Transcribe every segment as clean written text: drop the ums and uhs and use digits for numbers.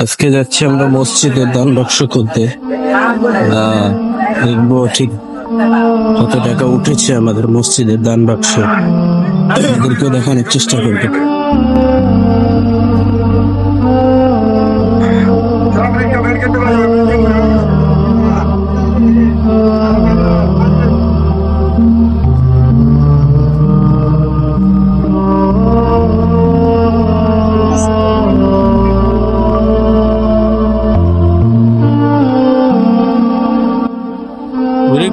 আজকে যাচ্ছি আমরা মসজিদের দান বাক্স করতে। দেখবো ঠিক কত টাকা উঠেছে আমাদের মসজিদের দান বাক্স, এদেরকেও দেখানোর চেষ্টা করবো।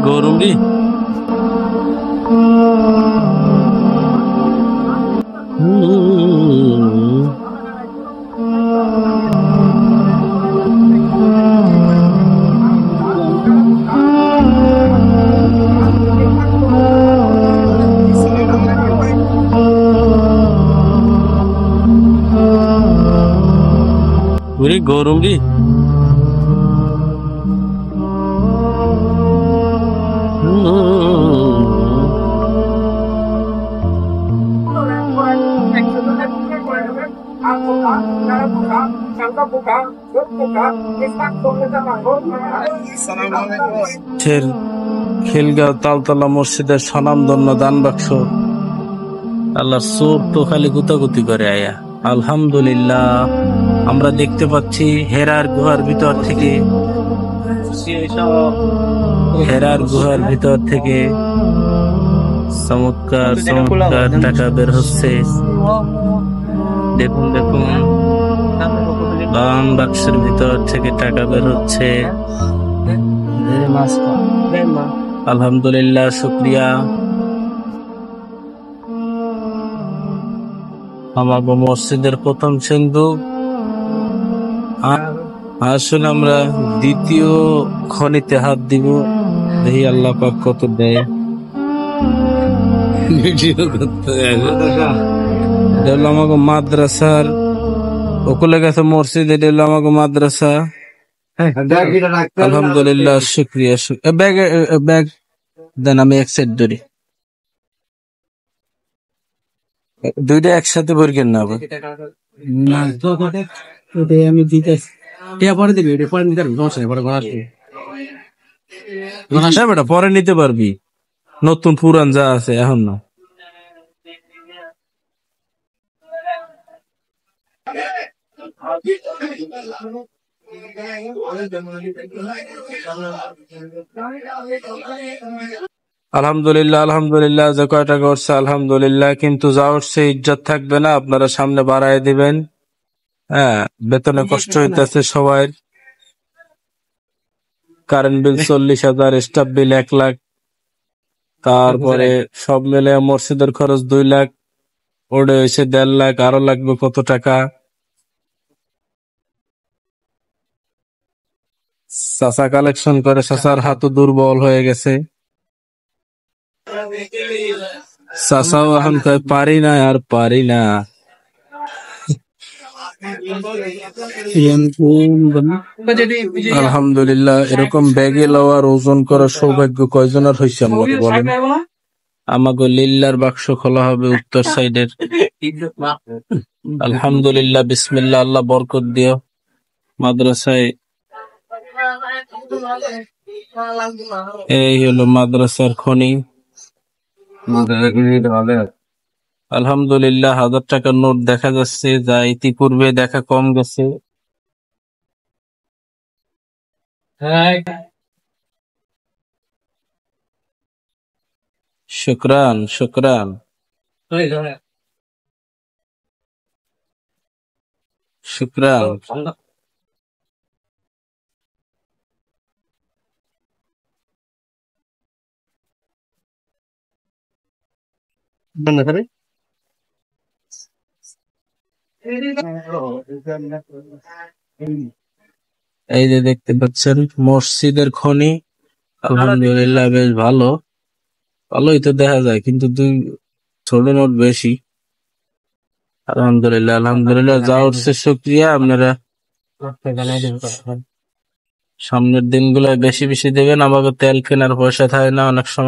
গরম রে, গরম রে। খিলগাঁও তালতলা মসজিদের স্বনামধন্য দান বাক্স, আল্লাহর চোর তো খালি গুতাগুতি করে আয়া। আলহামদুলিল্লাহ, আমরা দেখতে পাচ্ছি হেরার গুহার ভিতর থেকে চমৎকার চমৎকার টাকা বের হচ্ছে। দেখুন দেখুন, দান বাক্সের ভিতর থেকে টাকা বের হচ্ছে। আলহামদুলিল্লাহ, শুকরিয়া। আমাগো মসজিদের প্রথম সিন্ধু। আসুন আমরা দ্বিতীয় খনিতে হাত দিব, দেখি আল্লাহ পাক কত দেয়। আমাকে মাদ্রাসার ওকুলে গেছে মসজিদ, এটা হলো আমাকে মাদ্রাসা। আলহামদুলিল্লাহ, শুক্রিয়া। ব্যাগ দেন, আমি এক সেট ধরি। দুইটা একসাথে ভরকেন না, আমি দিতেছি। পরে দিবি, পরে নিতে পারবি, সমস্যা নেই। বেটা পরে নিতে পারবি, নতুন পুরান যা আছে এখন না। আলহামদুলিল্লাহ আলহামদুলিল্লাহ, যে কয়টা করছে আলহামদুলিল্লাহ, কিন্তু যা উঠছে ইজ্জত থাকবে না। আপনারা সামনে বাড়ায় দিবেন। হ্যাঁ, বেতনে কষ্ট হইতেছে সবাই। কারেন্ট বিল 40,000, স্টাফ বিল 1 লাখ, তারপরে সব মিলে মসজিদের খরচ 2 লাখ, ওটা হয়েছে 1.5 লাখ, আরো লাগবে কত টাকা। চাচা কালেকশন করে, চাচার হাতও দুর্বল হয়ে গেছে। চাচাও এখন কয় পারি না, আর পারি না। আলহামদুলিল্লাহ, এরকম ব্যাগে লওয়ার ওজন করার সৌভাগ্য কয়জনের হয়েছে আমাকে বলেন। আমাকে লিল্লার বাক্স খোলা হবে উত্তর সাইডের। আলহামদুলিল্লাহ, বিসমিল্লাহ, আল্লাহ বরকত দিও মাদ্রাসায়। এই হলো মাদ্রাসার খনি। আলহামদুলিল্লাহ, 1000 টাকার নোট দেখা যাচ্ছে, যা ইতিপূর্বে দেখা কম গেছে। শুকরান শুকরান শুকরান। এই যে দেখতে পাচ্ছেন মসজিদের খনি। আলহামদুলিল্লাহ, বেশ ভালো, ভালোই তো দেখা যায়, কিন্তু 2 ছোট নোট বেশি। আলহামদুলিল্লাহ আলহামদুলিল্লাহ, যা উঠছে শুকরিয়া। আপনারা সামনের দিনগুলো বেশি বেশি দেবেন, আমাকে তেল কেনার পয়সা থাকে না অনেক সময়।